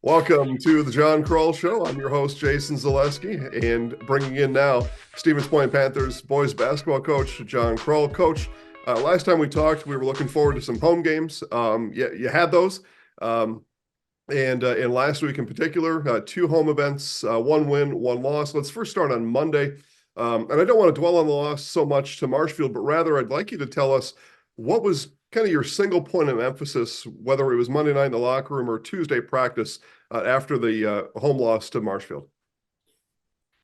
Welcome to the Jon Krull Show. I'm your host, Jason Zaleski, and bringing in now Stevens Point Panthers boys basketball coach, Jon Krull. Coach, last time we talked, we were looking forward to some home games. You had those. And last week in particular, two home events, one win, one loss. Let's first start on Monday. And I don't want to dwell on the loss so much to Marshfield, but rather I'd like you to tell us what was kind of your single point of emphasis, whether it was Monday night in the locker room or Tuesday practice after the home loss to Marshfield.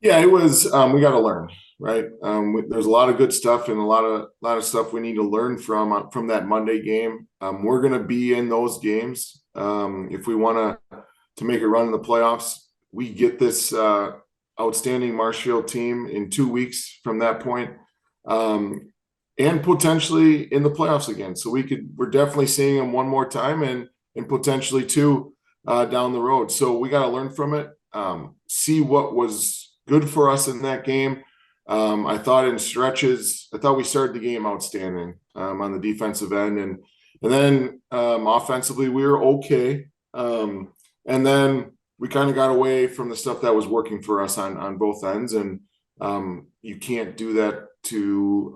Yeah, it was. We got to learn, right? There's a lot of good stuff and a lot of stuff we need to learn from that Monday game. We're going to be in those games if we want to make a run in the playoffs. We get this outstanding Marshfield team in 2 weeks from that point, and potentially in the playoffs again. So we're definitely seeing them one more time and potentially two down the road. So we got to learn from it. See what was good for us in that game. I thought in stretches, I thought we started the game outstanding on the defensive end, and then offensively we were okay. And then we kind of got away from the stuff that was working for us on both ends, and you can't do that to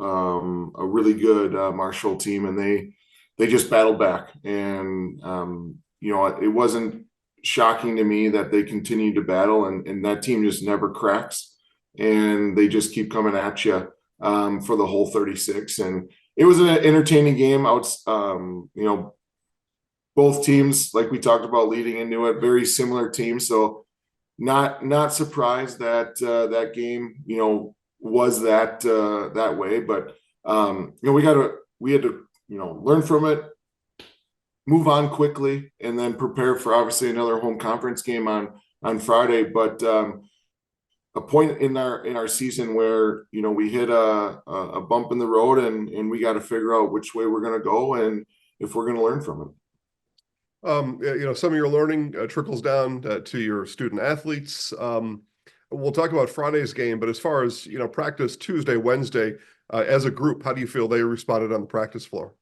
a really good Marshall team, and they just battled back. And it wasn't shocking to me that they continued to battle, and that team just never cracks, and they just keep coming at you for the whole 36. And it was an entertaining game. Both teams, like we talked about leading into it, very similar teams. So not surprised that that game, was that way. But we had to learn from it, move on quickly, and then prepare for obviously another home conference game on Friday. But a point in our season where we hit a bump in the road, and we got to figure out which way we're going to go and if we're going to learn from it. Some of your learning trickles down to your student athletes. We'll talk about Friday's game, but as far as practice Tuesday, Wednesday, as a group, how do you feel they responded on the practice floor?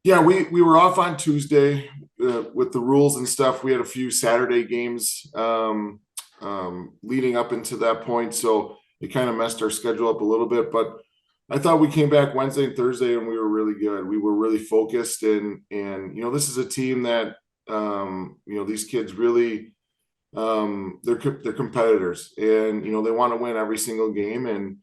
Yeah, we were off on Tuesday with the rules and stuff. We had a few Saturday games leading up into that point, so it kind of messed our schedule up a little bit. But I thought we came back Wednesday and Thursday, and we were really good. We were really focused, and this is a team that these kids really they're competitors, and they want to win every single game, and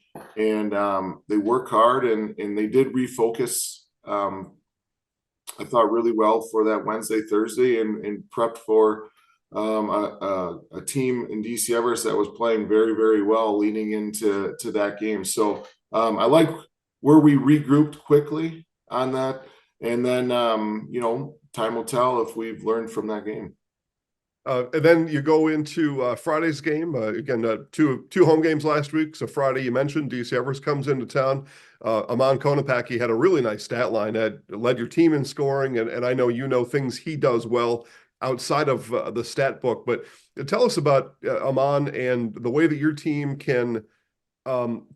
they work hard, and they did refocus. I thought really well for that Wednesday, Thursday, and prepped for a team in DC Everest that was playing very, very well leading into that game. So I like where we regrouped quickly on that, and then time will tell if we've learned from that game. And then you go into Friday's game. Again, two home games last week. So Friday, you mentioned DC Everest comes into town. Amon Konopaki had a really nice stat line that led your team in scoring. And I know things he does well outside of the stat book. But tell us about Amon and the way that your team can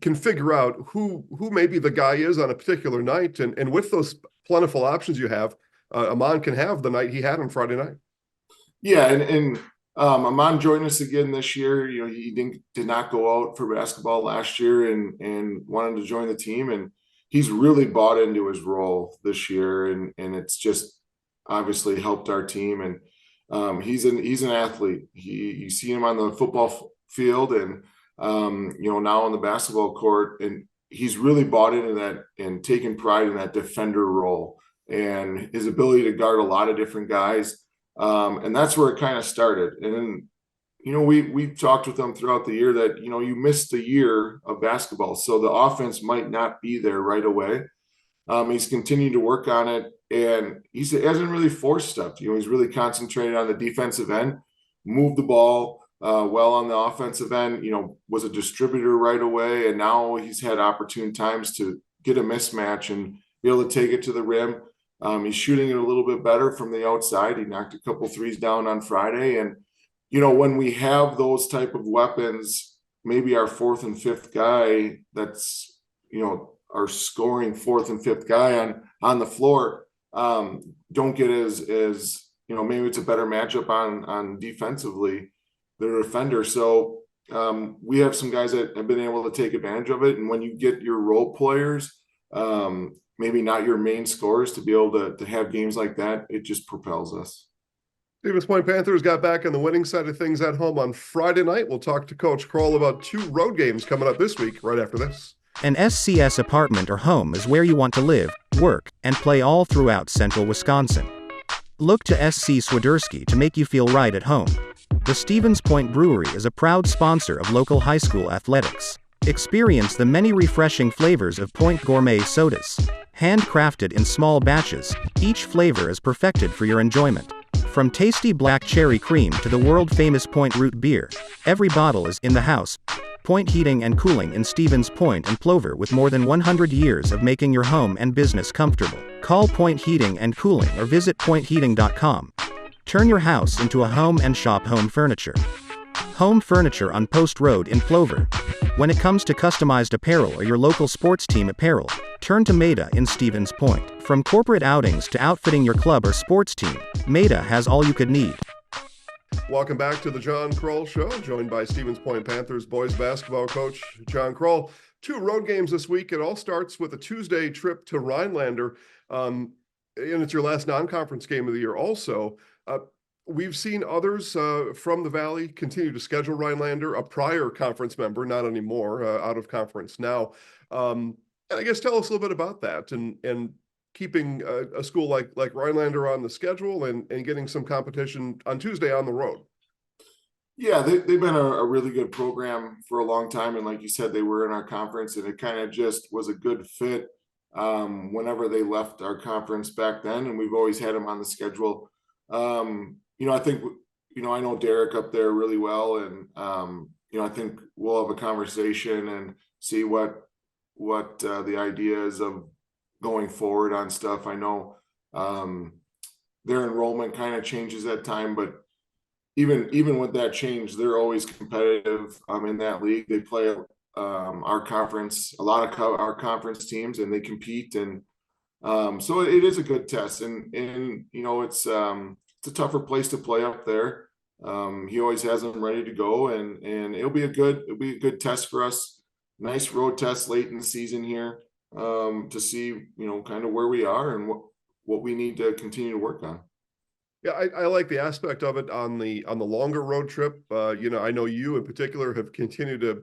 figure out who maybe the guy is on a particular night. And with those plentiful options you have, Amon can have the night he had on Friday night. Yeah, and Amon joined us again this year. He did not go out for basketball last year, and wanted to join the team, and he's really bought into his role this year, and it's just obviously helped our team. And he's an athlete. You see him on the football field, and now on the basketball court, and he's really bought into that and taken pride in that defender role and his ability to guard a lot of different guys. And that's where it kind of started. And then, we talked with them throughout the year that, you missed a year of basketball, so the offense might not be there right away. He's continued to work on it, and he hasn't really forced stuff. He's really concentrated on the defensive end, moved the ball well on the offensive end, was a distributor right away. And now he's had opportune times to get a mismatch and be able to take it to the rim. He's shooting it a little bit better from the outside. He knocked a couple threes down on Friday. And, when we have those type of weapons, maybe our fourth and fifth guy that's, our scoring fourth and fifth guy on the floor, don't get as maybe it's a better matchup on defensively, their defender. So we have some guys that have been able to take advantage of it. And when you get your role players, maybe not your main scorers, to be able to have games like that, it just propels us. Stevens Point Panthers got back on the winning side of things at home on Friday night. We'll talk to Coach Krull about 2 road games coming up this week, right after this. An SCS apartment or home is where you want to live, work, and play all throughout central Wisconsin. Look to SC Swiderski to make you feel right at home. The Stevens Point Brewery is a proud sponsor of local high school athletics. Experience the many refreshing flavors of Point Gourmet sodas. Handcrafted in small batches, each flavor is perfected for your enjoyment. From tasty black cherry cream to the world-famous Point Root beer, every bottle is in the house. Point Heating and Cooling in Stevens Point and Plover, with more than 100 years of making your home and business comfortable. Call Point Heating and Cooling or visit pointheating.com. Turn your house into a home and shop Home Furniture. Home Furniture on Post Road in Plover. When it comes to customized apparel or your local sports team apparel, turn to Maida in Stevens Point. From corporate outings to outfitting your club or sports team, Maida has all you could need. Welcome back to the Jon Krull Show, joined by Stevens Point Panthers boys basketball coach Jon Krull. 2 road games this week. It all starts with a Tuesday trip to Rhinelander, and it's your last non-conference game of the year also. We've seen others from the Valley continue to schedule Rhinelander, a prior conference member, not anymore, out of conference now. And I guess tell us a little bit about that and keeping a school like Rhinelander on the schedule and getting some competition on Tuesday on the road. Yeah, they've been a really good program for a long time. And like you said, they were in our conference, and it kind of just was a good fit whenever they left our conference back then. And we've always had them on the schedule. I think, I know Derek up there really well. And, I think we'll have a conversation and see what the idea is of going forward on stuff. I know their enrollment kind of changes at time, but even with that change, they're always competitive in that league. They play our conference, a lot of our conference teams, and they compete. And so it is a good test. And it's a tougher place to play up there. He always has them ready to go, and it'll be a good test for us. Nice road test late in the season here to see kind of where we are and what we need to continue to work on. Yeah, I like the aspect of it on the longer road trip. I know you in particular have continued to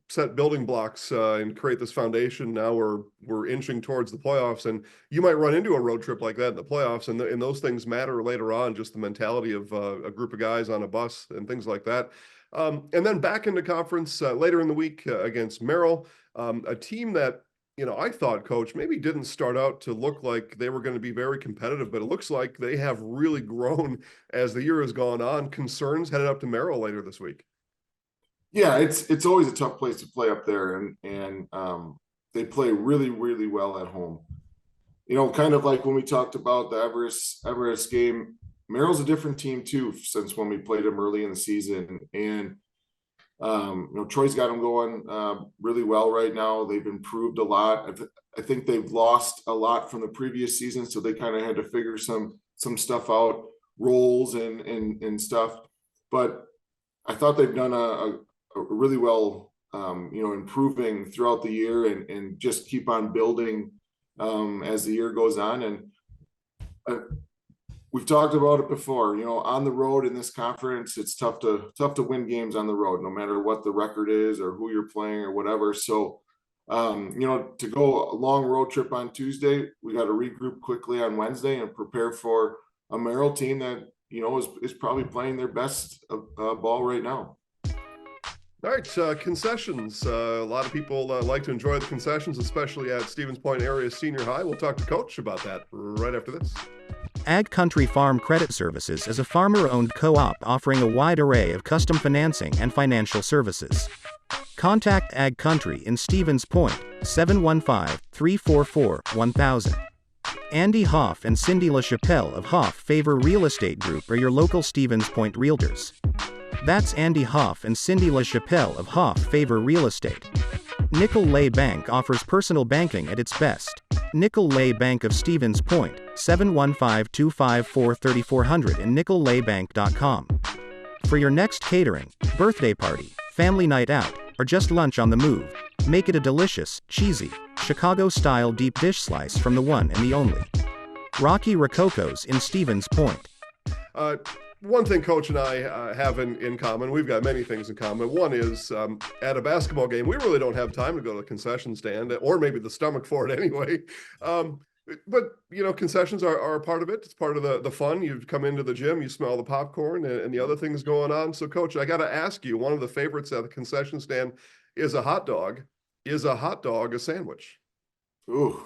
set building blocks and create this foundation. Now we're inching towards the playoffs, and you might run into a road trip like that in the playoffs, and those things matter later on. Just the mentality of a group of guys on a bus and things like that. And then back into conference later in the week against Merrill, a team that I thought, Coach, maybe didn't start out to look like they were going to be very competitive, but it looks like they have really grown as the year has gone on. Concerns headed up to Merrill later this week. Yeah, it's always a tough place to play up there, and they play really, really well at home. Kind of like when we talked about the Everest game, Merrill's a different team too since when we played them early in the season, and Troy's got them going really well right now. They've improved a lot. I think they've lost a lot from the previous season, so they kind of had to figure some stuff out, roles and stuff. But I thought they've done a really well, improving throughout the year and just keep on building as the year goes on. And we've talked about it before, on the road in this conference, it's tough to win games on the road, no matter what the record is or who you're playing or whatever. So, to go a long road trip on Tuesday, we got to regroup quickly on Wednesday and prepare for a Merrill team that, is probably playing their best ball right now. All right, concessions. A lot of people like to enjoy the concessions, especially at Stevens Point area senior high. We'll talk to Coach about that right after this. Ag Country Farm Credit Services is a farmer-owned co-op offering a wide array of custom financing and financial services. Contact Ag Country in Stevens Point, 715-344-1000. Andy Hoff and Cindy LaChapelle of Hoff Favor Real Estate Group are your local Stevens Point realtors. That's Andy Hoff and Cindy LaChapelle of Hoff Favor Real Estate. Nickel Lay Bank offers personal banking at its best. Nickel Lay Bank of Stevens Point, 715-254-3400 and nickellaybank.com. For your next catering, birthday party, family night out, or just lunch on the move, make it a delicious, cheesy, Chicago-style deep dish slice from the one and the only Rocky Rococo's in Stevens Point. One thing Coach and I have in common, we've got many things in common. One is at a basketball game, we really don't have time to go to the concession stand, or maybe the stomach for it anyway. But, concessions are a part of it. It's part of the fun. You come into the gym, you smell the popcorn and the other things going on. So, Coach, I got to ask you, one of the favorites at the concession stand is a hot dog. Is a hot dog a sandwich? Ooh.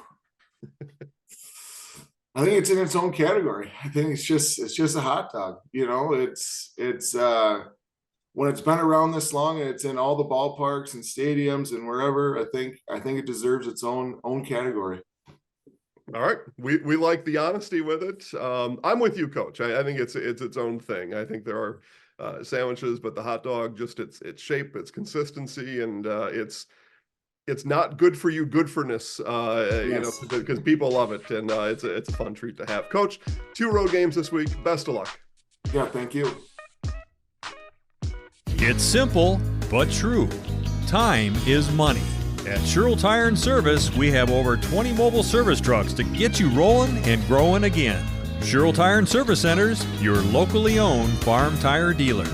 I think it's in its own category. I think it's just a hot dog. It's when it's been around this long and it's in all the ballparks and stadiums and wherever, I think it deserves its own category. All right. We like the honesty with it. I'm with you, Coach. I think it's its own thing. I think there are sandwiches, but the hot dog, just its shape, its consistency, and it's not good for you, good forness, Yes. because people love it, and it's a fun treat to have. Coach, 2 road games this week. Best of luck. Yeah, thank you. It's simple, but true. Time is money. At Sherrill Tire and Service, we have over 20 mobile service trucks to get you rolling and growing again. Sherrill Tire and Service Centers, your locally owned farm tire dealer.